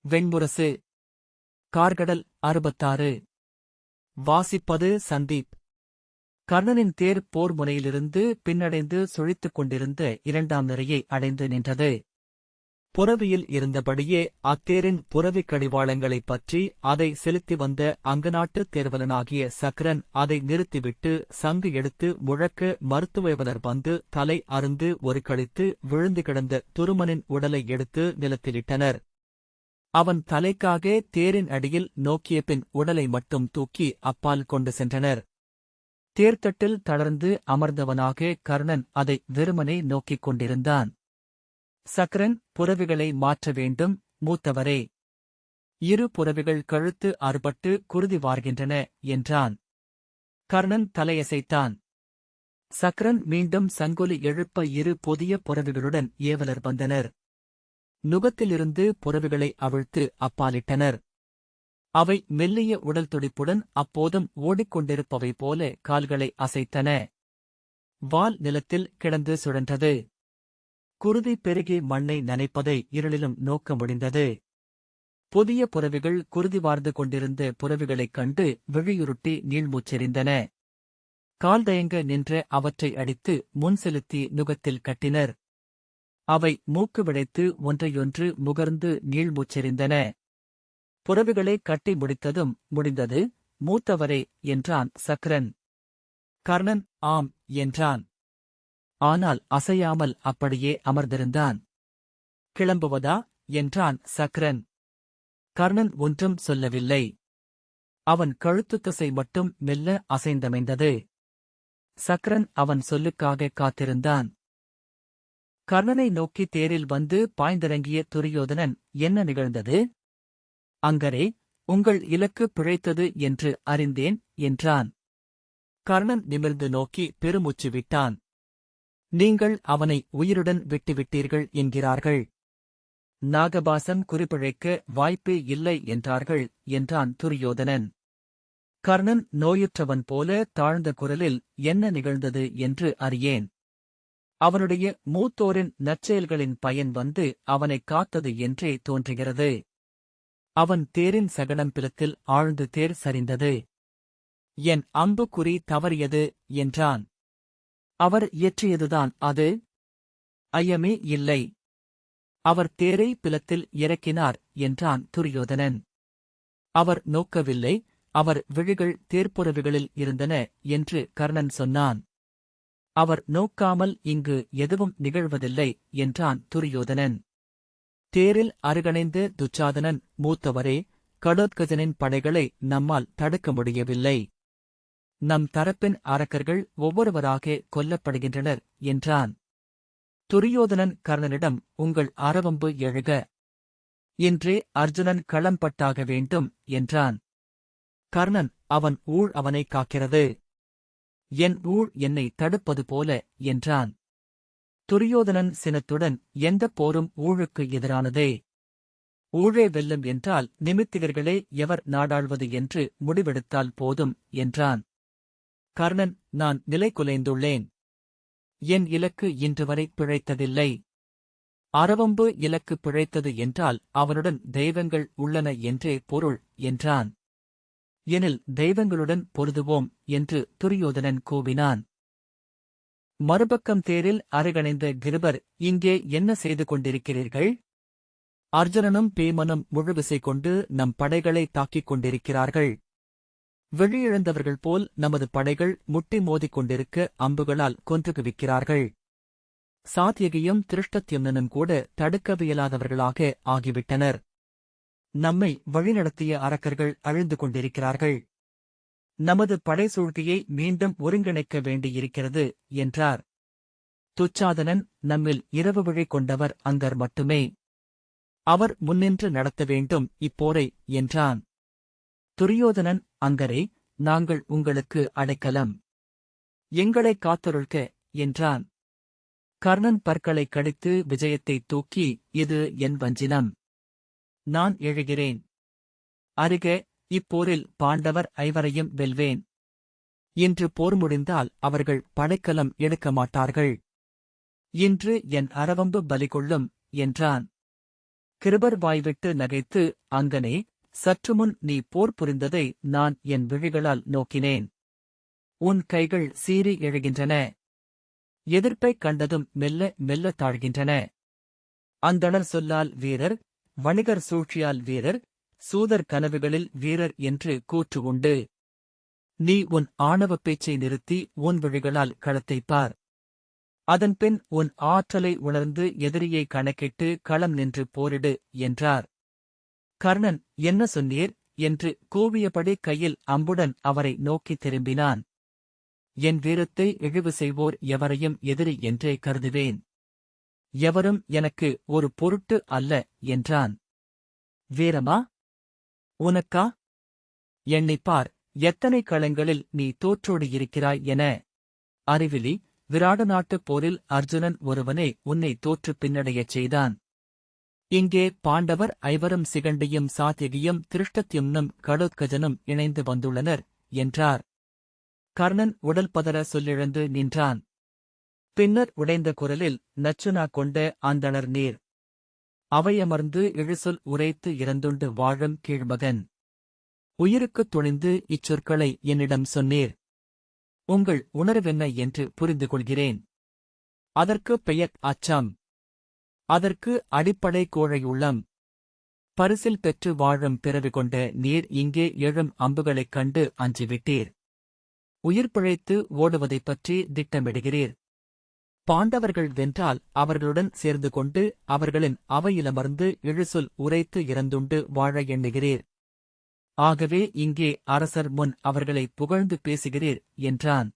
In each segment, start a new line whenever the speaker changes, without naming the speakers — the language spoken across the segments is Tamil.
வெண்முரசு. கார்கடல் 66. வாசிப்பது சந்தீப். கர்ணனின் தேர் போர் முனையிலிருந்து பின்னடைந்து சுழித்துக் கொண்டிருந்த 2ஆம் நிரையை அடைந்து நின்றது. புரவியில் இருந்தபடியே அத்தேரின் புரவிக் கடிவாளங்களைப் பற்றி அதை செலுத்தி வந்த அங்கநாட்டுத் தேர்வலனாகிய சக்கரன் அதை நிறுத்திவிட்டு சங்கு எடுத்து முழக்க மருத்துவனர் வந்து தலை அறுந்து ஒரு கழித்து விழுந்து கிடந்த துருமனின் உடலை எடுத்து நிலத்திலிட்டனர். அவன் தலைக்காக தேரின் அடியில் நோக்கியபின் உடலை மட்டும் தூக்கி அப்பால் கொண்டு சென்றனர். தேர்தட்டில் தளர்ந்து அமர்ந்தவனாக கர்ணன் அதை வெறுமனே நோக்கிக் கொண்டிருந்தான். சக்கரன், புரவிகளை மாற்ற வேண்டும் மூத்தவரே. இரு புரவிகள் கழுத்து அறுபட்டு குருதி வார்கின்றன என்றான். கர்ணன் தலையசைத்தான். சக்கரன் மீண்டும் சங்கொலி எழுப்ப இரு புதிய புரவிகளுடன் ஏவலர் வந்தனர். நுகத்திலிருந்து புரவிகளை அவிழ்த்து அப்பாலிட்டனர். அவை மெல்லிய உடல் துடிப்புடன் அப்போதும் ஓடிக்கொண்டிருப்பவை போல கால்களை அசைத்தன. வால் நிலத்தில் கிடந்து சுழன்றது. குருதி பெருகி மண்ணை நனைப்பதை இருளிலும் நோக்க முடிந்தது. புதிய புரவிகள் குருதி வார்ந்து கொண்டிருந்த புரவிகளைக் கண்டு விழியுருட்டி நீள்மூச்செறிந்தன. கால்தயங்க நின்ற அவற்றை அடித்து முன் செலுத்தி நுகத்தில் கட்டினர். அவை மூக்கு விடைத்து ஒன்றையொன்று முகர்ந்து நீள்மூச்செறிந்தன. புரவிகளை கட்டி முடித்ததும் முடிந்தது மூத்தவரே என்றான் சக்கரன். கர்ணன் ஆம் என்றான். ஆனால் அசையாமல் அப்படியே அமர்ந்திருந்தான். கிளம்புவதா என்றான் சக்கரன். கர்ணன் ஒன்றும் சொல்லவில்லை. அவன் கழுத்துத்தசை மட்டும் மெல்ல அசைந்தமைந்தது. சக்கரன் அவன் சொல்லுக்காக காத்திருந்தான். கர்ணனை நோக்கி தேரில் வந்து பாய்ந்திறங்கிய துரியோதனன், என்ன நிகழ்ந்தது? அங்கரே, உங்கள் இலக்கு பிழைத்தது என்று அறிந்தேன் என்றான். கர்ணன் நிமிர்ந்து நோக்கி பெருமூச்சு விட்டான். நீங்கள் அவனை உயிருடன் விட்டுவிட்டீர்கள் என்கிறார்கள். நாகபாசம் குறிப்பிழைக்க வாய்ப்பே இல்லை என்றார்கள் என்றான் துரியோதனன். கர்ணன் நோயுற்றவன் போல தாழ்ந்த குரலில் என்ன நிகழ்ந்தது என்று அறியேன். அவனுடைய மூத்தோரின் நற்செயல்களின் பயன் வந்து அவனைக் காத்தது என்றே தோன்றுகிறது. அவன் தேரின் சகடம்பிலத்தில் ஆழ்ந்து தேர் சரிந்தது. என் அம்புக்குறி தவறியது என்றான். அவர் இயற்றியதுதான் அது. ஐயமே இல்லை. அவர் தேரை பிலத்தில் இறக்கினார் என்றான் துரியோதனன். அவர் நோக்கவில்லை, அவர் விழிகள் தேர்ப்புறவிகளில் இருந்தன என்று கர்ணன் சொன்னான். அவர் நோக்காமல் இங்கு எதுவும் நிகழ்வதில்லை என்றான் துரியோதனன். தேரில் அருகணைந்து துச்சாதனன், மூத்தவரே, கடோத்கஜனின் படைகளை நம்மால் தடுக்க முடியவில்லை. நம் தரப்பின் அரக்கர்கள் ஒவ்வொருவராக கொல்லப்படுகின்றனர் என்றான். துரியோதனன் கர்ணனிடம், உங்கள் அரவம்பு எழுக. இன்றே அர்ஜுனன் களம்பட்டாக வேண்டும் என்றான். கர்ணன், அவன் ஊழ் அவனை காக்கிறது. என் ஊழ் என்னை தடுப்பது போல என்றான். துரியோதனன் சினத்துடன், எந்தப் போரும் ஊழுக்கு எதிரானதே. ஊழே வெல்லும் என்றால் நிமித்திகர்களே எவர் நாடாள்வது என்று முடிவெடுத்தால் போதும் என்றான். கர்ணன், நான் நிலை குலைந்துள்ளேன். என் இலக்கு இன்று வரை பிழைத்ததில்லை. அரவம்பு இலக்கு பிழைத்தது என்றால் அவனுடன் தெய்வங்கள் உள்ளன என்றே பொருள் என்றான். எனில் தெய்வங்களுடன் பொருதுவோம் என்று துரியோதனன் கூவினான். மறுபக்கம் தேரில் அருகணைந்த கிருபர், இங்கே என்ன செய்து கொண்டிருக்கிறீர்கள்? அர்ஜுனனும் பீமனும் முழுவிசை கொண்டு நம் படைகளை தாக்கிக் கொண்டிருக்கிறார்கள். வெளியிழந்தவர்கள் போல் நமது படைகள் முட்டி மோதிக் கொண்டிருக்க அம்புகளால் கொன்று குவிக்கிறார்கள். சாத்யகியும் திருஷ்டத்யும்னனும் கூட தடுக்கவியலாதவர்களாக ஆகிவிட்டனர். நம்மை வழிநடத்திய அரக்கர்கள் அழிந்து கொண்டிருக்கிறார்கள். நமது படைசூழ்கையை மீண்டும் ஒருங்கிணைக்க வேண்டியிருக்கிறது என்றார். துச்சாதனன், நம்மில் இரவு விழி கொண்டவர் அங்கர் மட்டுமே. அவர் முன்னின்று நடத்த வேண்டும் இப்போரை என்றான். துரியோதனன், அங்கரே, நாங்கள் உங்களுக்கு அடைக்கலம். எங்களை காத்தருள்க என்றான். கர்ணன் பற்களைக் கடித்து விஜயத்தைத் தூக்கி, இது என் வஞ்சினம். நான் எழுகிறேன். அருக, இப்போரில் பாண்டவர் ஐவரையும் வெல்வேன். இன்று போர் முடிந்தால் அவர்கள் படைக்கலம் எடுக்க மாட்டார்கள். இன்று என் அரவம்பு பலி கொள்ளும் என்றான். கிருபர் வாய்விட்டு நகைத்து, அங்கனே, சற்றுமுன் நீ போர் புரிந்ததை நான் என் விழிகளால் நோக்கினேன். உன் கைகள் சீறி எழுகின்றன. எதிர்ப்பைக் கண்டதும் மெல்ல மெல்ல தாழ்கின்றன. அந்தணர் சொல்லால் வீரர், வணிகர் சூழ்ச்சியால் வீரர், சூதர் கனவுகளில் வீரர் என்று கூற்று உண்டு. நீ உன் ஆணவப் பேச்சை நிறுத்தி உன் விழிகளால் களத்தைப் பார். அதன்பின் உன் ஆற்றலை உணர்ந்து எதிரியை கணக்கிட்டு களம் நின்று போரிடு என்றார். கர்ணன், என்ன சொன்னீர் என்று கூவியபடி கையில் அம்புடன் அவரை நோக்கித் திரும்பினான். என் வீரத்தை இழிவு செய்வோர் எவரையும் எதிரி என்றே கருதுவேன். எவரும் எனக்கு ஒரு பொருட்டு அல்ல என்றான். வீரமா? உனக்கா? எண்ணிப்பார், எத்தனை களங்களில் நீ தோற்றோடியிருக்கிறாய் என. அறிவிலி, விராட நாட்டுப் போரில் அர்ஜுனன் ஒருவனே உன்னை தோற்றுப் பின்னடையச் செய்தான். இங்கே பாண்டவர் ஐவரும் சிகண்டியும் சாத்திகியும் திருஷ்டத்யும்னும் கடோத்கஜனும் இணைந்து வந்துள்ளனர் என்றார். கர்ணன் உடல் பதற சொல்லிழந்து நின்றான். பின்னர் உடைந்த குரலில் நச்சுனா கொண்ட அந்தணர் நீர். அவையமர்ந்து இழுசொல் உரைத்து இறந்துண்டு வாழும் கீழ்மகன். உயிருக்குத் துணிந்து இச்சொற்களை என்னிடம் சொன்னீர். உங்கள் உணர்வென்ன என்று புரிந்து கொள்கிறேன். அதற்கு பெயர் அச்சம். அதற்கு அடிப்படை கோழையுள்ளம். பரிசில் பெற்று வாழும் பிறவி கொண்ட நீர் இங்கே எழும் அம்புகளைக் கண்டு அஞ்சிவிட்டீர். உயிர் பிழைத்து ஓடுவதைப் பற்றி திட்டமிடுகிறீர். பாண்டவர்கள் வென்றால் அவர்களுடன் சேர்ந்து கொண்டு அவர்களின் அவையிலமர்ந்து இழுசொல் உரைத்து இறந்துண்டு வாழ எண்ணுகிறீர். ஆகவே இங்கே அரசர் முன் அவர்களை புகழ்ந்து பேசுகிறீர் என்றான்.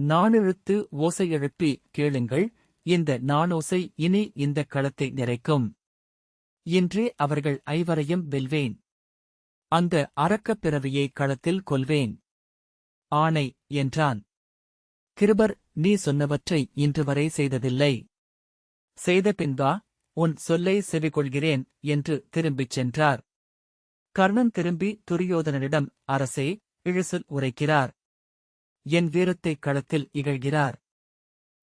நாணெழுத்து ஓசை எழுப்பி கேளுங்கள், இந்த நாணோசை இனி இந்தக் களத்தை நிறைக்கும். இன்றே அவர்கள் ஐவரையும் வெல்வேன். அந்த அரக்கப் பிறவியை களத்தில் கொல்வேன். ஆணை என்றான். கிருபர், நீ சொன்னவற்றை இன்று வரை செய்ததில்லை. செய்த பின்பா உன் சொல்லை செவிகொள்கிறேன் என்று திரும்பிச் சென்றார். கர்ணன் திரும்பி துரியோதனனிடம், அரசே, இழுசொல் உரைக்கிறார். என் வீரத்தைக் களத்தில் இகழ்கிறார்.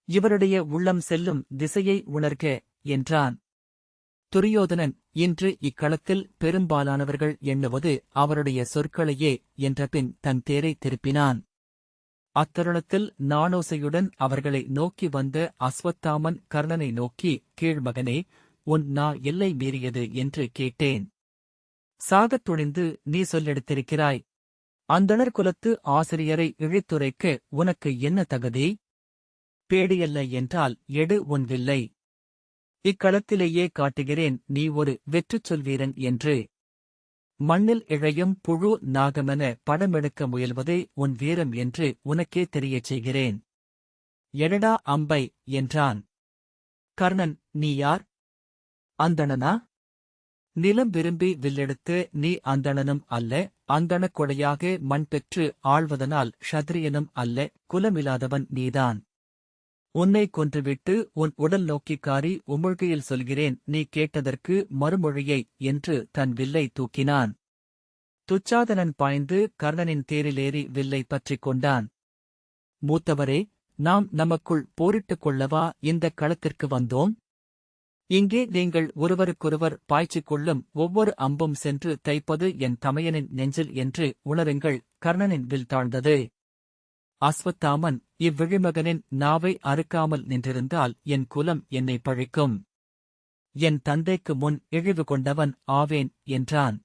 இவருடைய உள்ளம் செல்லும் திசையை உணர்க என்றான். துரியோதனன், இன்று இக்களத்தில் பெரும்பாலானவர்கள் எண்ணுவது அவருடைய சொற்களையே என்றபின் தன் தேரை திருப்பினான். அத்தருணத்தில் நாணோசையுடன் அவர்களை நோக்கி வந்த அஸ்வத்தாமன் கர்ணனை நோக்கி, கீழ்மகனே, உன் நா எல்லை மீறியது என்று கேட்டேன். சாகத் துணிந்து நீ சொல்லெடுத்திருக்கிறாய். அந்தணர் குலத்து ஆசிரியரை இழித்துரைக்க உனக்கு என்ன தகுதி? பேடியல்ல என்றால் எடு உன் வில்லை. இக்களத்திலேயே காட்டுகிறேன் நீ ஒரு வெற்றுச் சொல்வீரன் என்று. மண்ணில் இழையும் புழு நாகமென படமெடுக்க முயல்வதே உன் வீரம் என்று உனக்கே தெரியச் செய்கிறேன். எடடா அம்பை என்றான். கர்ணன், நீ யார்? அந்தணனா? நிலம் விரும்பி வில்லெடுத்து நீ அந்தணனும் அல்ல, அந்தணக் கொடையாக மண் பெற்று ஆழ்வதனால் ஷத்ரியனும் அல்ல, குலமில்லாதவன் நீதான். உன்னை கொன்றுவிட்டு உன் உடல் நோக்கிக்காரி உமிழ்கையில் சொல்கிறேன் நீ கேட்டதற்கு மறுமொழியை என்று தன் வில்லை தூக்கினான். துச்சாதனன் பாய்ந்து கர்ணனின் தேரிலேறி வில்லை பற்றிக் கொண்டான். மூத்தவரே, நாம் நமக்குள் போரிட்டுக் கொள்ளவா இந்தக் களத்திற்கு வந்தோம்? இங்கே நீங்கள் ஒருவருக்கொருவர் பாய்ச்சிக் கொள்ளும் ஒவ்வொரு அம்பும் சென்று தைப்பது என் தமையனின் நெஞ்சில் என்று உணருங்கள். கர்ணனின் வில் தாழ்ந்தது. அஸ்வத்தாமன், இவ்விழிமகனின் நாவை அறுக்காமல் நின்றிருந்தால் என் குலம் என்னை பழிக்கும். என் தந்தைக்கு முன் இழிவு கொண்டவன் ஆவேன் என்றான்.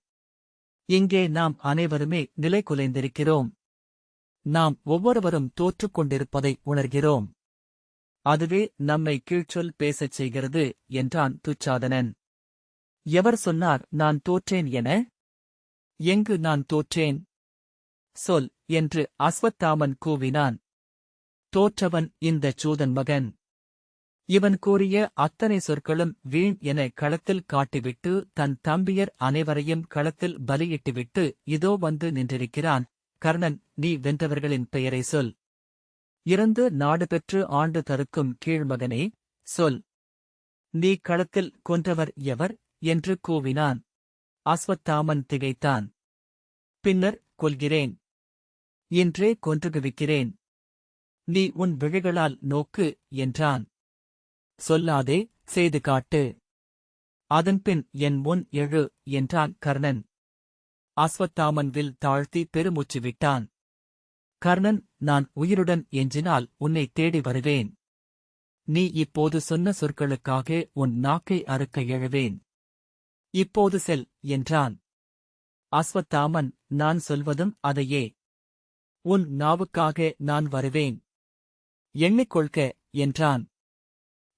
இங்கே நாம் அனைவருமே நிலை குலைந்திருக்கிறோம். நாம் ஒவ்வொருவரும் தோற்றுக் கொண்டிருப்பதை உணர்கிறோம். அதுவே நம்மை கீழ்ச்சொல் பேசச் செய்கிறது என்றான் துச்சாதனன். எவர் சொன்னார் நான் தோற்றேன் என? எங்கு நான் தோற்றேன்? சொல் என்று அஸ்வத்தாமன் கூவினான். தோற்றவன் இந்தச் சூதன் மகன். இவன் கூறிய அத்தனை சொற்களும் வீண் என களத்தில் காட்டிவிட்டு தன் தம்பியர் அனைவரையும் களத்தில் பலியிட்டுவிட்டு இதோ வந்து நின்றிருக்கிறான். கர்ணன், நீ வென்றவர்களின் பெயரை சொல். இறந்து நாடு பெற்று ஆண்டு தருக்கும் கீழ்மகனே, சொல். நீ களத்தில் கொன்றவர் எவர் என்று கூவினான். அஸ்வத்தாமன் திகைத்தான். பின்னர், கொல்கிறேன். இன்றே கொன்றுகுவிக்கிறேன். நீ உன் விழிகளால் நோக்கு என்றான். சொல்லாதே, செய்து காட்டு. அதன்பின் என் முன் எழு என்றான் கர்ணன். அஸ்வத்தாமன் வில் தாழ்த்தி பெருமூச்சு விட்டான். கர்ணன், நான் உயிருடன் எஞ்சினால் உன்னை தேடி வருவேன். நீ இப்போது சொன்ன சொற்களுக்காக உன் நாக்கை அறுக்க எழுவேன். இப்போது செல் என்றான். அஸ்வத்தாமன், நான் சொல்வதும் அதையே. உன் நாவுக்காக நான் வருவேன். எண்ணிக்கொள்க என்றான்.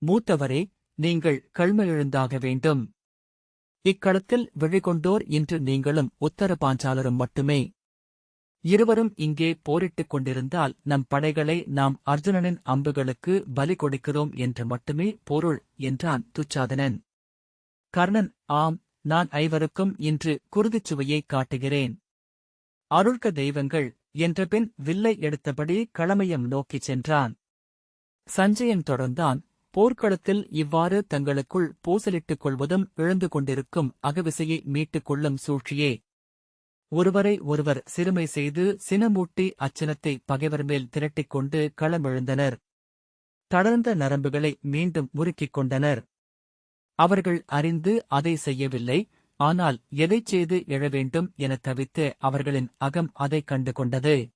மூத்தவரே, நீங்கள் கள்மையெழுந்தாக வேண்டும். இக்களத்தில் விழிகொண்டோர் இன்று நீங்களும் உத்தர பாஞ்சாலரும் மட்டுமே. இருவரும் இங்கே போரிட்டுக் கொண்டிருந்தால் நம் படைகளை நாம் அர்ஜுனனின் அம்புகளுக்கு பலி கொடுக்கிறோம் என்று மட்டுமே பொருள் என்றான் துச்சாதனன். கர்ணன், ஆம், நான் ஐவருக்கும் இன்று குருதிச்சுவையை காட்டுகிறேன். அருள்க தெய்வங்கள் என்றபின் வில்லை எடுத்தபடி களமயம் நோக்கிச் சென்றான். சஞ்சயன் தொடர்ந்தான். போர்க்களத்தில் இவ்வாறு தங்களுக்குள் பூசலிட்டுக் கொள்வதும் இழந்து கொண்டிருக்கும் அகவிசையை மீட்டுக் கொள்ளும் சூழ்ச்சியே. ஒருவரை ஒருவர் சிறுமை செய்து சினமூட்டி அச்சினத்தை பகைவர் மேல் திரட்டிக் கொண்டு களமெழுந்தனர். தளர்ந்த நரம்புகளை மீண்டும் முறுக்கிக் கொண்டனர். அவர்கள் அறிந்து அதை செய்யவில்லை, ஆனால் எதைச் செய்து எழவேண்டும் எனத் தவித்து அவர்களின் அகம் அதைக் கண்டு கொண்டது.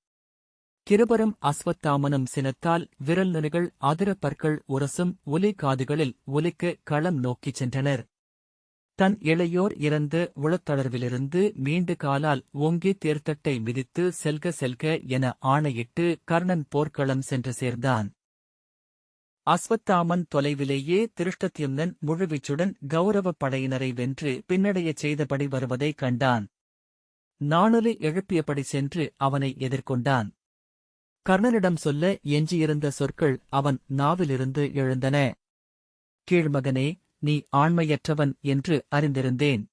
கிருபரும் அஸ்வத்தாமனும் சினத்தால் விரல் நுனிகள் அதிர பற்கள் உரசும் ஒலி காதுகளில் ஒலிக்க களம் நோக்கிச் சென்றனர். தன் இளையோர் இறந்த உளத்தளர்விலிருந்து மீண்டு காலால் ஓங்கி தேர்த்தட்டை மிதித்து செல்க செல்க என ஆணையிட்டு கர்ணன் போர்க்களம் சென்று சேர்ந்தான். அஸ்வத்தாமன் தொலைவிலேயே திருஷ்டத்யும்னன் முழுவீச்சுடன் கௌரவப் படையினரை வென்று பின்னடையச் செய்தபடி வருவதைக் கண்டான். நாணொலி எழுப்பியபடி சென்று அவனை எதிர்கொண்டான். கர்ணனிடம் சொல்ல எஞ்சியிருந்த சொற்கள் அவன் நாவிலிருந்து எழுந்தன. கீழ்மகனே, நீ ஆண்மையற்றவன் என்று அறிந்திருந்தேன்.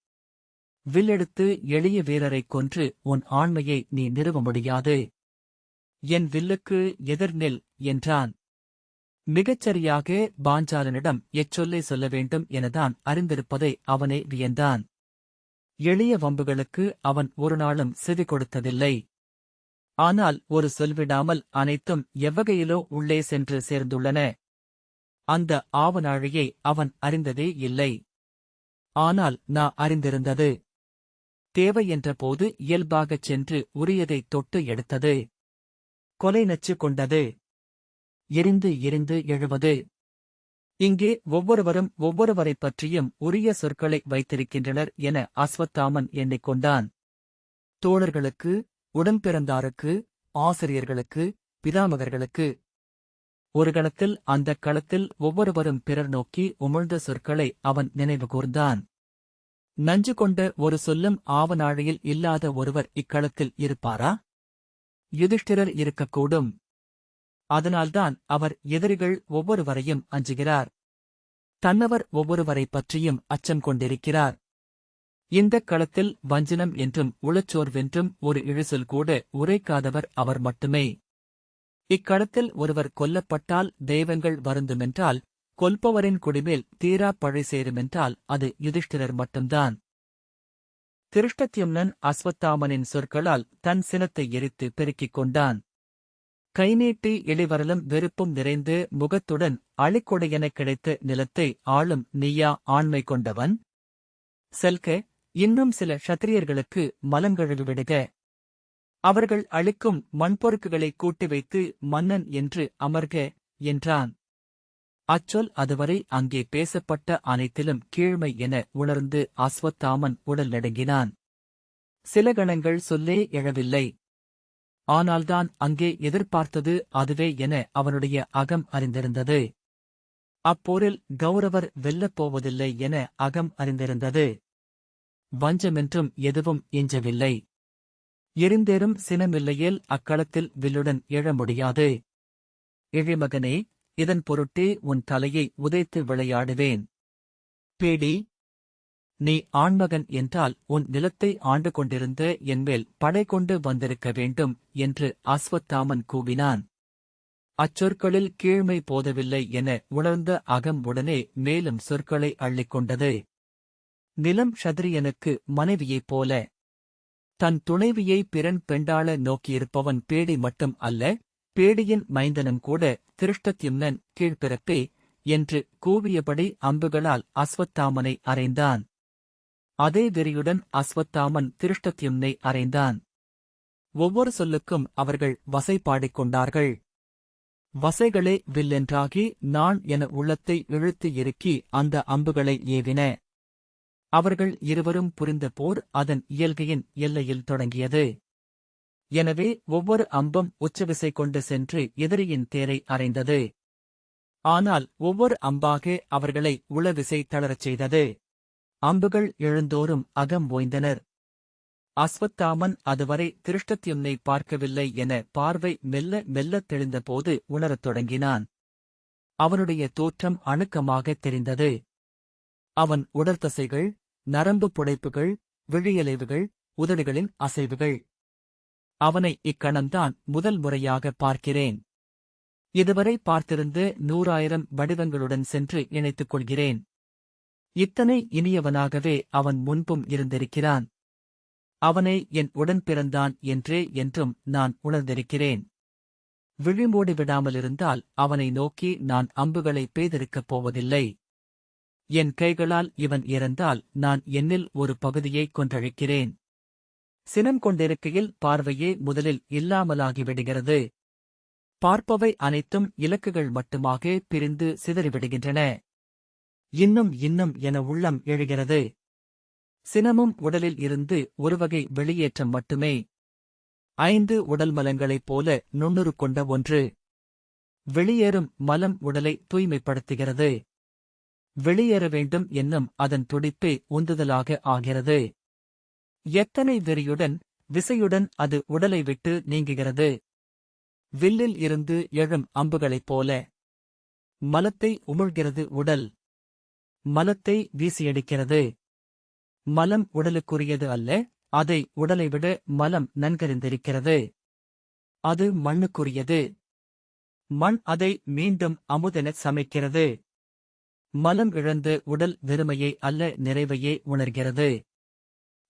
வில்லெடுத்து எளிய வீரரைக் கொன்று உன் ஆண்மையை நீ நிறுவ முடியாது. என் வில்லுக்கு எதிர்நில் என்றான். மிகச்சரியாக பாஞ்சாலனிடம் எச்சொல்லை சொல்ல வேண்டும் எனதான் அறிந்திருப்பதை அவனே வியந்தான். எளிய வம்புகளுக்கு அவன் ஒரு நாளும் செவி கொடுத்ததில்லை. ஆனால் ஒரு சொல்விடாமல் அனைத்தும் எவ்வகையிலோ உள்ளே சென்று சேர்ந்துள்ளன. அந்த ஆவனாழியை அவன் அறிந்ததே இல்லை. ஆனால் நான் அறிந்திருந்தது. தேவை என்ற போது இயல்பாகச் சென்று உரியதைத் தொட்டு எடுத்தது. கொலை நச்சு கொண்டது. எரிந்து எரிந்து எழுவது. இங்கே ஒவ்வொருவரும் ஒவ்வொருவரைப் பற்றியும் உரிய சொற்களை வைத்திருக்கின்றனர் என அஸ்வத்தாமன் எண்ணிக்கொண்டான். தோழர்களுக்கு, உடன்பிறந்தாருக்கு, ஆசிரியர்களுக்கு, பிதாமகர்களுக்கு. ஒரு கணத்தில் அந்தக் களத்தில் ஒவ்வொருவரும் பிறர் நோக்கி உமிழ்ந்த சொற்களை அவன் நினைவு கூர்ந்தான். நஞ்சு கொண்ட ஒரு சொல்லும் ஆவனாழியில் இல்லாத ஒருவர் இக்களத்தில் இருப்பாரா? யுதிஷ்டிரர் இருக்கக்கூடும். அதனால்தான் அவர் எதிரிகள் ஒவ்வொருவரையும் அஞ்சுகிறார். தன்னவர் ஒவ்வொருவரைப் பற்றியும் அச்சம் கொண்டிருக்கிறார். இந்தக் களத்தில் வஞ்சனம் என்றும் உளச்சோர்வென்றும் ஒரு இழுசொல் கூட உரைக்காதவர் அவர் மட்டுமே. இக்களத்தில் ஒருவர் கொல்லப்பட்டால் தெய்வங்கள் வருந்துமென்றால், கொல்பவரின் குடிமேல் தீரா பழி சேருமென்றால் அது யுதிஷ்டிரர் மட்டும்தான். திருஷ்டத்யும்னன் அஸ்வத்தாமனின் சொற்களால் தன் சினத்தை எரித்து பெருக்கிக் கொண்டான். கைநீட்டி எளிவரலும் வெறுப்பும் நிறைந்து முகத்துடன் அழிக்கொடையெனக் கிடைத்த நிலத்தை ஆளும் நீயா ஆண்மை கொண்டவன்? செல்க, இன்னும் சில க்ஷத்திரியர்களுக்கு மலங்கழுவி விடுக. அவர்கள் அளிக்கும் மண்பொறுக்குகளை கூட்டி வைத்து மன்னன் என்று அமர்க என்றான். அச்சொல் அதுவரை அங்கே பேசப்பட்ட அனைத்திலும் கீழ்மை என உணர்ந்து அஸ்வத்தாமன் உடல் நடுங்கினான். சில கணங்கள் சொல்லே எழவில்லை. ஆனால்தான் அங்கே எதிர்பார்த்தது அதுவே என அவனுடைய அகம் அறிந்திருந்தது. அப்போரில் கௌரவர் வெல்லப் போவதில்லை என அகம் அறிந்திருந்தது. வஞ்சமென்றும் எதுவும் எஞ்சவில்லை. எரிந்தேறும் சினமில்லையேல் அக்களத்தில் வில்லுடன் எழ முடியாது. இழிமகனே, இதன் பொருட்டே உன் தலையை உதைத்து விளையாடுவேன். பேடி, நீ ஆண்மகன் என்றால் உன் நிலத்தை ஆண்டு கொண்டிருந்த என்மேல் படை கொண்டு வந்திருக்க வேண்டும் என்று அஸ்வத்தாமன் கூவினான். அச்சொற்களில் கீழ்மை போதவில்லை என உணர்ந்த அகம் உடனே மேலும் சொற்களை அள்ளிக்கொண்டது. நிலம் க்ஷத்திரியனுக்கு மனைவியைப் போல. தன் துணைவியை பிறன் பெண்டாள நோக்கியிருப்பவன் பேடி மட்டும் அல்ல, பேடியின் மைந்தனும் கூட. திருஷ்டத்யும்னன் கீழ்ப்பிறப்பே, என்று கூவியபடி அம்புகளால் அஸ்வத்தாமனை அறைந்தான். அதே வெறியுடன் அஸ்வத்தாமன் திருஷ்டத்யும்னை அறைந்தான். ஒவ்வொரு சொல்லுக்கும் அவர்கள் வசை பாடிக்கொண்டார்கள். வசைகளே வில்லென்றாகி நான் என உள்ளத்தை இழுத்து இறுக்கி அந்த அம்புகளை ஏவின. அவர்கள் இருவரும் புரிந்த போர் அதன் இயல்கையின் எல்லையில் தொடங்கியது. எனவே ஒவ்வொரு அம்பும் உச்சவிசை கொண்டு சென்று எதிரியின் தேரை அறைந்தது. ஆனால் ஒவ்வொரு அம்பாக அவர்களை உளவிசை தளரச் செய்தது. அம்புகள் எழுந்தோறும் அகம் ஓய்ந்தனர். அஸ்வத்தாமன் அதுவரை திருஷ்டத்யும்னை பார்க்கவில்லை என பார்வை மெல்ல மெல்லத் தெளிந்தபோது உணரத் தொடங்கினான். அவனுடைய தோற்றம் அணுக்கமாகத் தெரிந்தது. அவன் உடற்தசைகள், நரம்பு புடைப்புகள், விழியலைவுகள், உதடுகளின் அசைவுகள். அவனை இக்கணம்தான் முதல் முறையாக பார்க்கிறேன். இதுவரை பார்த்திருந்த 100,000 வடிவங்களுடன் சென்று இணைத்துக் கொள்கிறேன். இத்தனை இனியவனாகவே அவன் முன்பும் இருந்திருக்கிறான். அவனை என் உடன் பிறந்தான் என்றே என்றும் நான் உணர்ந்திருக்கிறேன். விழிமூடி விடாமலிருந்தால் அவனை நோக்கி நான் அம்புகளை பெய்திருக்கப் போவதில்லை. என் கைகளால் இவன் இறந்தால் நான் என்னில் ஒரு பகுதியைக் கொன்றழிக்கிறேன். சினம் கொண்டிருக்கையில் பார்வையே முதலில் இல்லாமலாகிவிடுகிறது. பார்ப்பவை அனைத்தும் இலக்குகள் மட்டுமாக பிரிந்து சிதறிவிடுகின்றன. இன்னும் இன்னும் என உள்ளம் எழுகிறது. சினமும் உடலில் இருந்து ஒருவகை வெளியேற்றம் மட்டுமே. 5 உடல் மலங்களைப் போல நுண்ணுரு கொண்ட ஒன்று. வெளியேறும் மலம் உடலை தூய்மைப்படுத்துகிறது. வெளியேற வேண்டும் என்னும் அதன் துடிப்பே உந்துதலாக ஆகிறது. எத்தனை வெறியுடன், விசையுடன் அது உடலை விட்டு நீங்குகிறது. வில்லில் இருந்து எழும் அம்புகளைப் போல. மலத்தை உமிழ்கிறது உடல். மலத்தை வீசியடிக்கிறது. மலம் உடலுக்குரியது அல்ல, அதை உடலை விட மலம் நன்கறிந்திருக்கிறது. அது மண்ணுக்குரியது. மண் அதை மீண்டும் அமுதெனச் சமைக்கிறது. மலம் இழந்த உடல் வெறுமையை அல்ல நிறைவையே உணர்கிறது.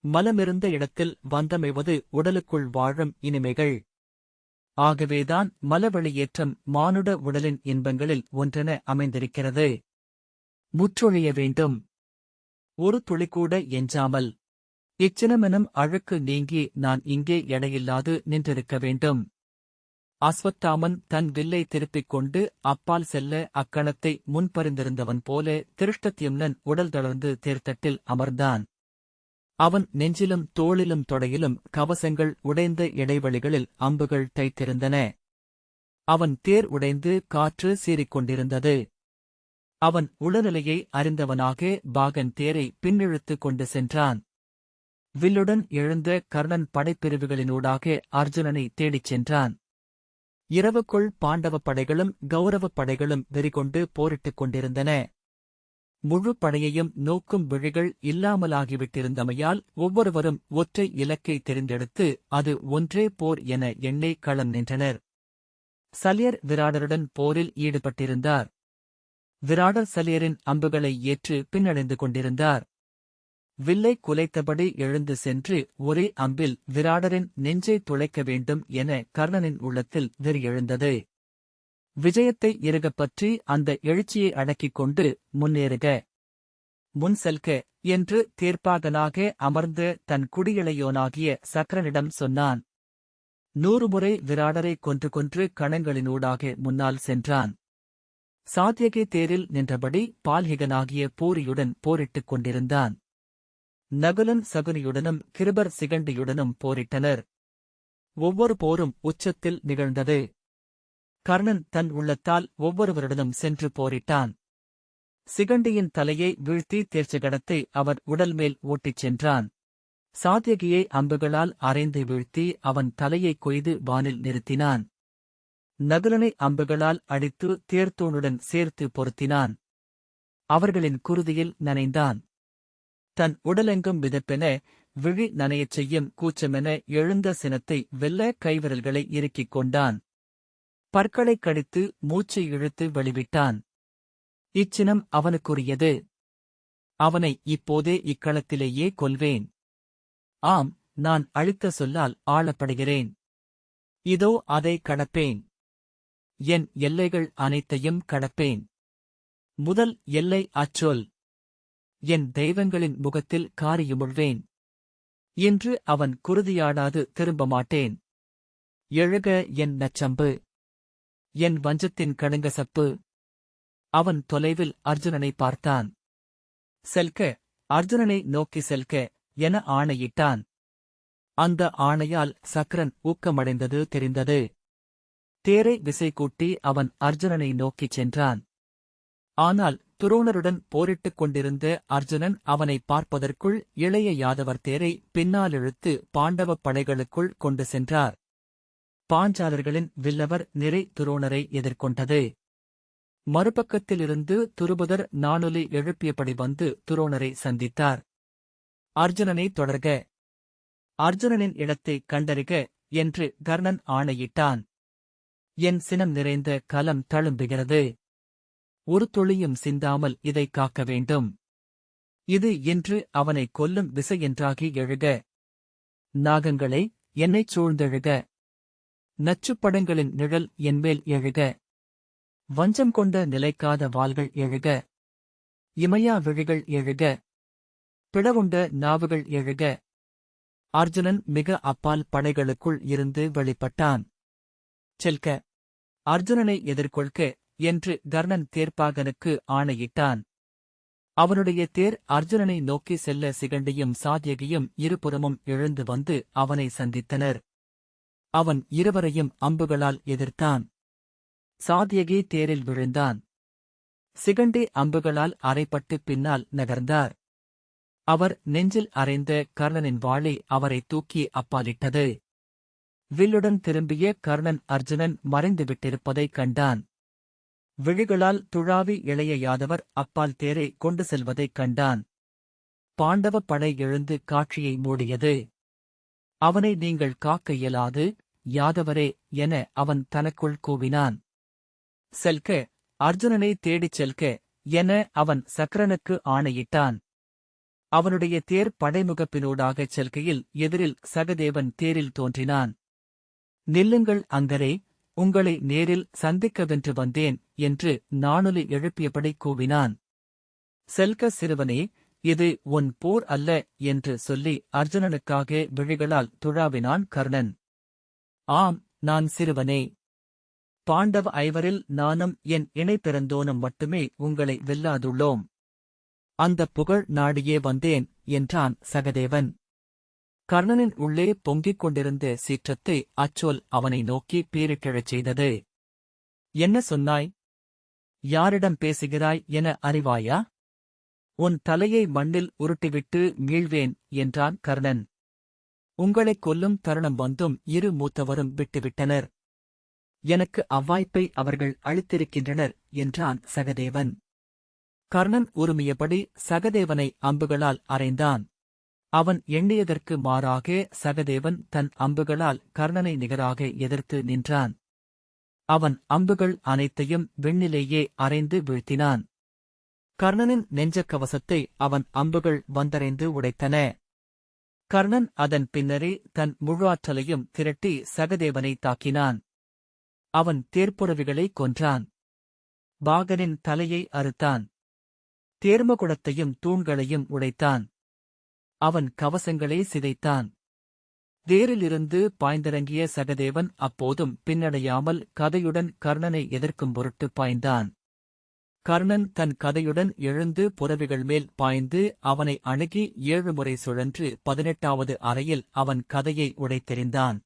மலமிருந்த இடத்தில் வந்தமைவது உடலுக்குள் வாழும் இனிமைகள். ஆகவேதான் மலவெளியேற்றம் மானுட உடலின் இன்பங்களில் ஒன்றென அமைந்திருக்கிறது. முற்றொழிய வேண்டும். ஒரு துளிக்கூட எஞ்சாமல். இச்சினமெனும் அழுக்கு நீங்கி நான் இங்கே எடையில்லாது நின்றிருக்க வேண்டும். அஸ்வத்தாமன் தன் வில்லை திருப்பிக் கொண்டு அப்பால் செல்ல அக்கணத்தை முன்பறிந்திருந்தவன் போல திருஷ்டத்யும்னன் உடல் தளர்ந்து தேர்தட்டில் அமர்ந்தான். அவன் நெஞ்சிலும் தோளிலும் தொடையிலும் கவசங்கள் உடைந்த இடைவெளிகளில் அம்புகள் தைத்திருந்தன. அவன் தேர் உடைந்து காற்று சீறிக்கொண்டிருந்தது. அவன் உளநிலையை அறிந்தவனாக பாகன் தேரை பின்னிழுத்துக் கொண்டு சென்றான். வில்லுடன் எழுந்த கர்ணன் படைப்பிரிவுகளினூடாக அர்ஜுனனை தேடிச் சென்றான். இரவுக்குள் பாண்டவப் படைகளும் கௌரவப் படைகளும் வெறிகொண்டு போரிட்டுக் கொண்டிருந்தன. முழு படையையும் நோக்கும் விழிகள் இல்லாமலாகிவிட்டிருந்தமையால் ஒவ்வொருவரும் ஒற்றை இலக்கை தெரிந்தெடுத்து அது ஒன்றே போர் என எண்ணி களம் நின்றனர். சல்யர் விராடருடன் போரில் ஈடுபட்டிருந்தார். விராடர் சல்யரின் அம்புகளை ஏற்று பின்னடைந்து கொண்டிருந்தார். வில்லை குலைத்தபடி எழுந்து சென்று ஒரே அம்பில் விராடரின் நெஞ்சை துளைக்க வேண்டும் என கர்ணனின் உள்ளத்தில் வெறி எழுந்தது. விஜயத்தை இறுகப் பற்றி அந்த எழுச்சியை அடக்கிக் கொண்டு முன்னேறுக, முன் செல்க என்று தேர்ப்பாகனாக அமர்ந்த தன் குடியிளையோனாகிய சக்கரனிடம் சொன்னான். 100 முறை விராடரை கொன்று கொன்று கணங்களினூடாக முன்னால் சென்றான். சாத்யகி தேரில் நின்றபடி பால்ஹிகனாகிய பூரியுடன் போரிட்டுக் கொண்டிருந்தான். நகுலன் சகுனியுடனும் கிருபர் சிகண்டியுடனும் போரிட்டனர். ஒவ்வொரு போரும் உச்சத்தில் நிகழ்ந்தது. கர்ணன் தன் உள்ளத்தால் ஒவ்வொருவருடனும் சென்று போரிட்டான். சிகண்டியின் தலையை வீழ்த்தி தேர்ச்சிகடத்தை அவர் உடல் மேல் ஓட்டிச் சென்றான். சாத்யகியை அம்புகளால் அறைந்து வீழ்த்தி அவன் தலையை கொய்து வானில் நிறுத்தினான். நகுலனை அம்புகளால் அடித்து தேர்த்தூணுடன் சேர்த்து பொருத்தினான். அவர்களின் குருதியில் நனைந்தான். தன் உடலெங்கும் விதப்பென விழி நனையச் செய்யும் கூச்சமென எழுந்த சினத்தை வெல்ல கைவிரல்களை இறுக்கிக் கொண்டான். பற்களைக் கடித்து மூச்சை இழுத்து வெளிவிட்டான். இச்சினம் அவனுக்குரியது. அவனை இப்போதே இக்களத்திலேயே கொல்வேன். ஆம், நான் அழித்த சொல்லால் ஆளப்படுகிறேன். இதோ அதை கடப்பேன். என் எல்லைகள் அனைத்தையும் கடப்பேன். முதல் எல்லை அச்சொல். என் தெய்வங்களின் முகத்தில் காரியுமுழ்வேன். இன்று அவன் குருதியாடாது திரும்ப மாட்டேன். எழுக என் நச்சம்பு. என் வஞ்சத்தின் கடுங்கசப்பு. அவன் தொலைவில் அர்ஜுனனை பார்த்தான். செல்க, அர்ஜுனனை நோக்கி செல்க என ஆணையிட்டான். அந்த ஆணையால் சக்ரன் ஊக்கமடைந்தது தெரிந்தது. தேரை விசை கூட்டி அவன் அர்ஜுனனை நோக்கிச் சென்றான். ஆனால் துரோணருடன் போரிட்டுக் கொண்டிருந்த அர்ஜுனன் அவனை பார்ப்பதற்குள் இளைய யாதவர் தேரை பின்னாலிழுத்து பாண்டவப் படைகளுக்குள் கொண்டு சென்றார். பாஞ்சாலர்களின் வில்லவர் நிறை துரோணரை எதிர்கொண்டது. மறுபக்கத்திலிருந்து துருபதர் நாணொலி எழுப்பியபடி வந்து துரோணரை சந்தித்தார். அர்ஜுனனை தொடர்க, அர்ஜுனனின் இடத்தை கண்டறிக என்று கர்ணன் ஆணையிட்டான். என் சினம் நிறைந்த கலம் தழும்புகிறது. ஒரு துளியும் சிந்தாமல் இதை காக்க வேண்டும். இது இன்று அவனை கொல்லும் விசையென்றாகி எழுக. நாகங்களே, என்னைச் சூழ்ந்தெழுக. நச்சுப்படங்களின் நிழல் என்மேல் எழுக. வஞ்சம் கொண்ட நிலைக்காத வாள்கள் எழுக. இமையா விழிகள் எழுக. பிளவுண்ட நாவுகள் எழுக. அர்ஜுனன் மிக அப்பால் படைகளுக்குள் இருந்து வெளிப்பட்டான். செல்க, அர்ஜுனனை எதிர்கொள்க என்று கர்ணன் தேர்ப்பாகனுக்கு ஆணையிட்டான். அவனுடைய தேர் அர்ஜுனனை நோக்கி செல்ல சிகண்டியும் சாத்யகியும் இருபுறமும் எழுந்து வந்து அவனை சந்தித்தனர். அவன் இருவரையும் அம்புகளால் எதிர்த்தான். சாத்யகி தேரில் விழுந்தான். சிகண்டி அம்புகளால் அறைப்பட்டு பின்னால் நகர்ந்தார். அவர் நெஞ்சில் அறைந்த கர்ணனின் வாளை அவரை தூக்கி அப்பாலிட்டது. வில்லுடன் திரும்பிய கர்ணன் அர்ஜுனன் மறைந்துவிட்டிருப்பதைக் கண்டான். விழிகளால் துழாவி இளைய யாதவர் அப்பால் தேரை கொண்டு செல்வதைக் கண்டான். பாண்டவப் படை எழுந்து காட்சியை மூடியது. அவனை நீங்கள் காக்க இயலாது, யாதவரே என அவன் தனக்குள் கூவினான். செல்க, அர்ஜுனனை தேடிச் செல்க என அவன் சக்ரனுக்கு ஆணையிட்டான். அவனுடைய தேர் படைமுகப்பினூடாகச் செல்கையில் எதிரில் சகதேவன் தேரில் தோன்றினான். நில்லுங்கள் அங்கரே, உங்களை நேரில் சந்திக்கவென்று வந்தேன் என்று நாணொலி எழுப்பியபடி கூவினான். செல்க சிறுவனே, இது உன் போர் அல்ல என்று சொல்லி அர்ஜுனனுக்காக விழிகளால் துழாவினான் கர்ணன். ஆம், நான் சிறுவனே. பாண்டவ ஐவரில் நானும் என் இணை பிறந்தோனும் மட்டுமே உங்களை வெல்லாதுள்ளோம். அந்தப் புகழ் நாடியே வந்தேன் என்றான் சகதேவன். கர்ணனின் உள்ளே பொங்கிக் கொண்டிருந்த சீற்றத்தை அச்சொல் அவனை நோக்கி பீரிட்டெழச் செய்தது. என்ன சொன்னாய்? யாரிடம் பேசுகிறாய் என அறிவாயா? உன் தலையை மண்ணில் உருட்டிவிட்டு மீழ்வேன் என்றான் கர்ணன். உங்களைக் கொல்லும் தருணம் வந்தும் இரு மூத்தவரும் விட்டுவிட்டனர். எனக்கு அவ்வாய்ப்பை அவர்கள் அளித்திருக்கின்றனர் என்றான் சகதேவன். கர்ணன் உருமியபடி சகதேவனை அம்புகளால் அறைந்தான். அவன் எண்ணியதற்கு மாறாக சகதேவன் தன் அம்புகளால் கர்ணனை நிகராக எதிர்த்து நின்றான். அவன் அம்புகள் அனைத்தையும் விண்ணிலேயே அறைந்து வீழ்த்தினான். கர்ணனின் நெஞ்சக் கவசத்தை அவன் அம்புகள் வந்தறைந்து உடைத்தன. கர்ணன் அதன் பின்னரே தன் முழு ஆற்றலையும் திரட்டி சகதேவனை தாக்கினான். அவன் தேர்ப்புறவிகளை கொன்றான். பாகனின் தலையை அறுத்தான். தேர்மகுடத்தையும் தூண்களையும் உடைத்தான். அவன் கவசங்களை சிதைத்தான். தேரிலிருந்து பாய்ந்திறங்கிய சகதேவன் அப்போதும் பின்னடையாமல் கதையுடன் கர்ணனை எதிர்க்கும் பொருட்டு பாய்ந்தான். கர்ணன் தன் கதையுடன் எழுந்து புறவிகள் மேல் பாய்ந்து அவனை அணுகி 7 முறை சுழன்று 18வது அறையில் அவன் கதையை உடைத்தெறிந்தான்.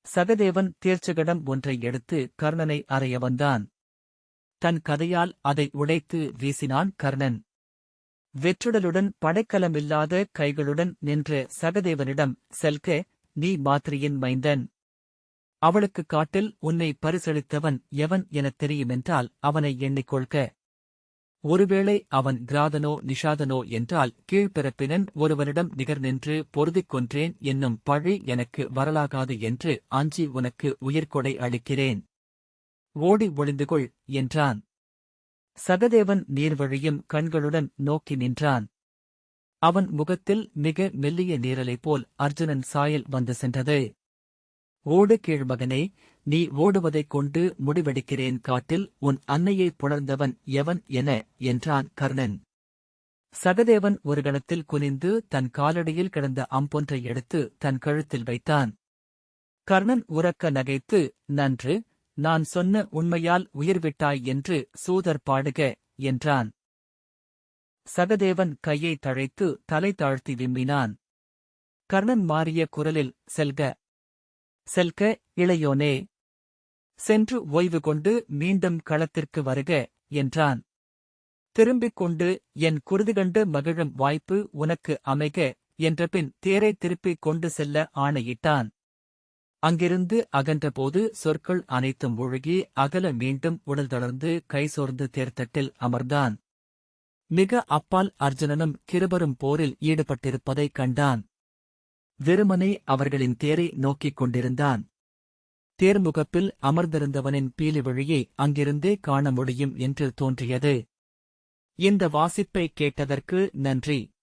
சகதேவன் தேர்ச்சகடம் ஒன்றை எடுத்து கர்ணனை அறைய வந்தான். தன் கதையால் அதை உடைத்து வீசினான் கர்ணன். வெற்றுடலுடன் படைக்கலமில்லாத கைகளுடன் நின்ற சகதேவனிடம், செல்க, நீ மாத்ரியின் மைந்தன். அவளுக்கு காட்டில் உன்னை பரிசளித்தவன் எவன் எனத் தெரியுமென்றால் அவனை எண்ணிக்கொள்க. ஒருவேளை அவன் கிராதனோ நிஷாதனோ என்றால் கீழ்ப்பிறப்பினன் ஒருவனிடம் நிகர் நின்று பொருதிக் கொன்றேன் என்னும் பழி எனக்கு வரலாகாது என்று அஞ்சி உனக்கு உயிர்கொடை அளிக்கிறேன். ஓடி ஒளிந்துகொள் என்றான். சகதேவன் நீர்வழியும் கண்களுடன் நோக்கி நின்றான். அவன் முகத்தில் மிக மெல்லிய நீரலை போல் அர்ஜுனன் சாயல் வந்து சென்றது. ஓடு கீழ்மகனே, நீ ஓடுவதைக் கொண்டு முடிவெடுக்கிறேன், காட்டில் உன் அன்னையைப் புணர்ந்தவன் எவன் என என்றான் கர்ணன். சகதேவன் ஒரு கணத்தில் குனிந்து தன் காலடியில் கிடந்த அம்பொன்றை எடுத்து தன் கழுத்தில் வைத்தான். கர்ணன் உரக்க நகைத்து, நன்று, நான் சொன்ன உண்மையால் உயிர்விட்டாய் என்று சூதர் பாடுக என்றான். சகதேவன் கையை தழைத்து தலை தாழ்த்தி விம்மினான். கர்ணன் மாறிய குரலில், செல்க செல்க இளையோனே, சென்று ஓய்வு கொண்டு மீண்டும் களத்திற்கு வருக என்றான். திரும்பிக் கொண்டு, என் குருதிகண்டு மகிழும் வாய்ப்பு உனக்கு அமைக என்றபின் தேரை திருப்பிக் கொண்டு செல்ல ஆணையிட்டான். அங்கிருந்து அகன்றபோது சொற்கள் அனைத்தும் ஒழுகி அகல மீண்டும் உடல் தளர்ந்து கைசோர்ந்து தேர்தட்டில் அமர்ந்தான். மிக அப்பால் அர்ஜுனனும் கிருபரும் போரில் ஈடுபட்டிருப்பதைக் கண்டான். வெறுமனே அவர்களின் தேரை நோக்கிக் கொண்டிருந்தான். தேர்முகப்பில் அமர்ந்திருந்தவனின் பீலி வழியை அங்கிருந்தே காண முடியும் என்று தோன்றியது. இந்த வாசிப்பை கேட்டதற்கு நன்றி.